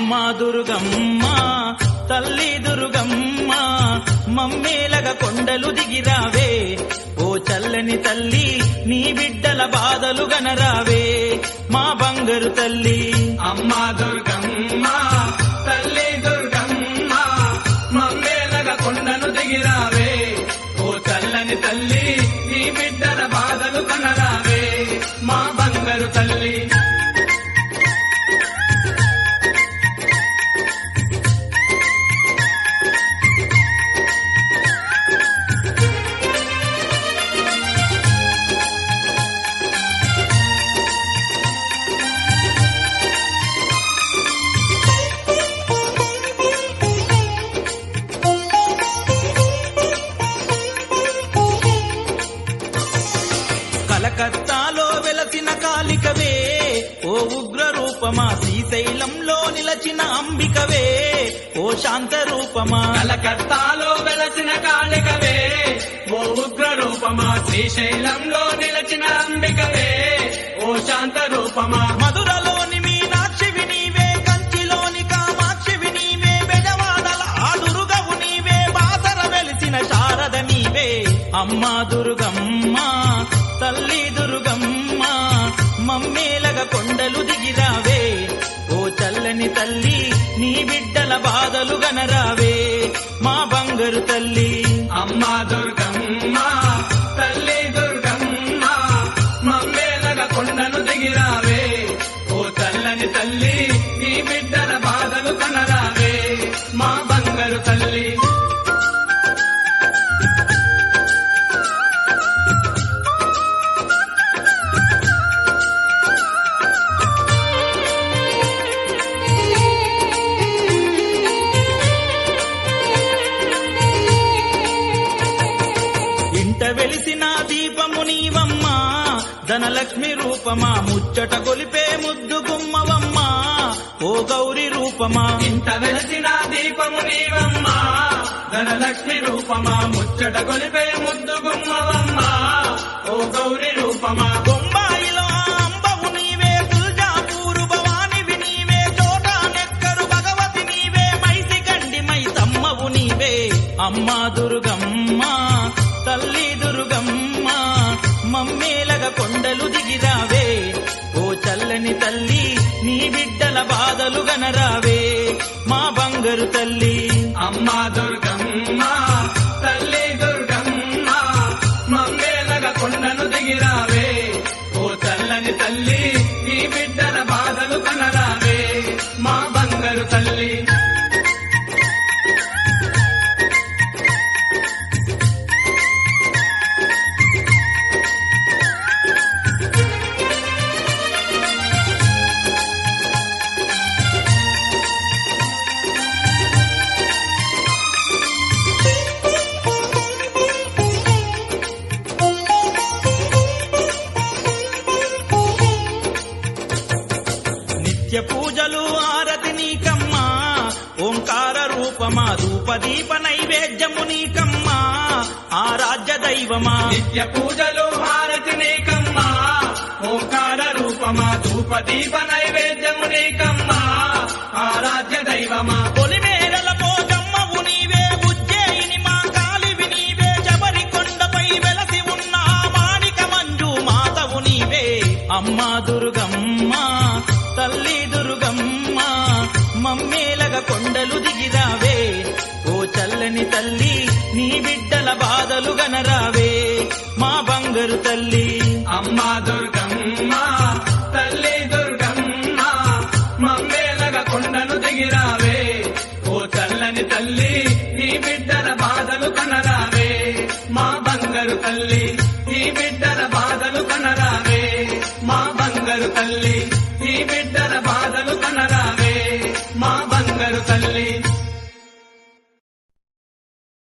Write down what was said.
అమ్మా దుర్గమ్మ తల్లి దుర్గమ్మ మమ్మేలగా కొండలు దిగిరావే ఓ చల్లని తల్లి నీ బిడ్డల బాధలు గనరావే మా బంగారు తల్లి అమ్మా దుర్గమ్మ తల్లి దుర్గమ్మ మమ్మేలగా కొండను దిగిరావే ఓ చల్లని తల్లి నీ బిడ్డల బాధలు కనరావే మా బంగారు తల్లి కలకత్తాలో వెలసిన కాళికవే ఓ ఉగ్ర రూపమా శ్రీశైలంలో నిలచిన అంబికవే ఓ శాంత రూపమా కలకత్తాలో వెలసిన కాళికవే ఓ ఉగ్ర రూపమా శ్రీశైలంలో నిలచిన అంబికవే ఓ శాంత రూపమా మధురలోని మీనాక్షివి నీవే కంచిలోని కామాక్షివి నీవే బెజవాడల ఆదురుగవు నీవే బాసర వెలిసిన శారద నీవే అమ్మా దుర్గమ్మ తల్లి దుర్గమ్మ మమ్మేలగా కొండలు దిగిరావే ఓ చల్లని తల్లి నీ బిడ్డల బాధలు గనరావే మా బంగారు తల్లి అమ్మా దుర్గమ్మ తల్లి దుర్గమ్మ మమ్మేలగా కొండను దిగిరావే ఓ చల్లని తల్లి నీ బిడ్డల బాధలు కనరావే మా బంగారు తల్లి వెలిసిన దీపము నీవమ్మ ధనలక్ష్మి రూపమా ముచ్చట గొలిపే ముద్దు గుమ్మవమ్మ ఓ గౌరి రూపమా ఇంత వెలసిన దీపము నీవమ్మ ధనలక్ష్మి రూపమా ముచ్చట గొలిపే ముద్దు గుమ్మవమ్మ ఓ గౌరి రూపమా బొంబాయిలో అంబవు నీవే తుల్జాపూరు భవానివి నీవే చోటా నెక్కరు భగవతి నీవే మైసి గండి మై తమ్మవు నీవే అమ్మా దుర్గమ్మ తల్లి దుర్గమ్మ మమ్మేలగా కొండలు దిగిరావే ఓ చల్లని తల్లి నీ బిడ్డల బాధలు గనరావే మా బంగారు తల్లి అమ్మా దుర్గమ్మ తల్లి దుర్గమ్మ మమ్మేలగా కొండను దిగిరావే ఓ చల్లని తల్లి నీ బిడ్డల బాధలు కనరావే మా బంగారు తల్లి నిత్య పూజలు ఆరతి నీకమ్మా ఓంకార రూపమా ధూపదీప నైవేద్యము నీకమ్మా ఆరాధ్య దైవమా నిత్య పూజలు హారతి నీకమ్మా ఓంకార రూపమా ధూపదీప నైవేద్యము నీకమ్మా ఆరాధ్య దైవమా పొలిమేరల పోగమ్మవు నీవే ఉజ్జయిని మా కాలివి నీవే శబరి కొండపై వెలసి ఉన్న మాణిక మంజు మాతవు నీవే అమ్మా దుర్గమ్మ తల్లి దుర్గమ్మ మమ్మేలగా కొండలు దిగిరావే ఓ చల్లని తల్లి నీ బిడ్డల బాధలు గనరావే మా బంగారు తల్లి అమ్మా దుర్గమ్మ తల్లి దుర్గమ్మ మమ్మేలగా కొండను దిగిరావే ఓ చల్లని తల్లి నీ బిడ్డల బాధలు కనరావే మా బంగారు తల్లి నీ బిడ్డల బాధలు కనరావే మా బంగారు తల్లి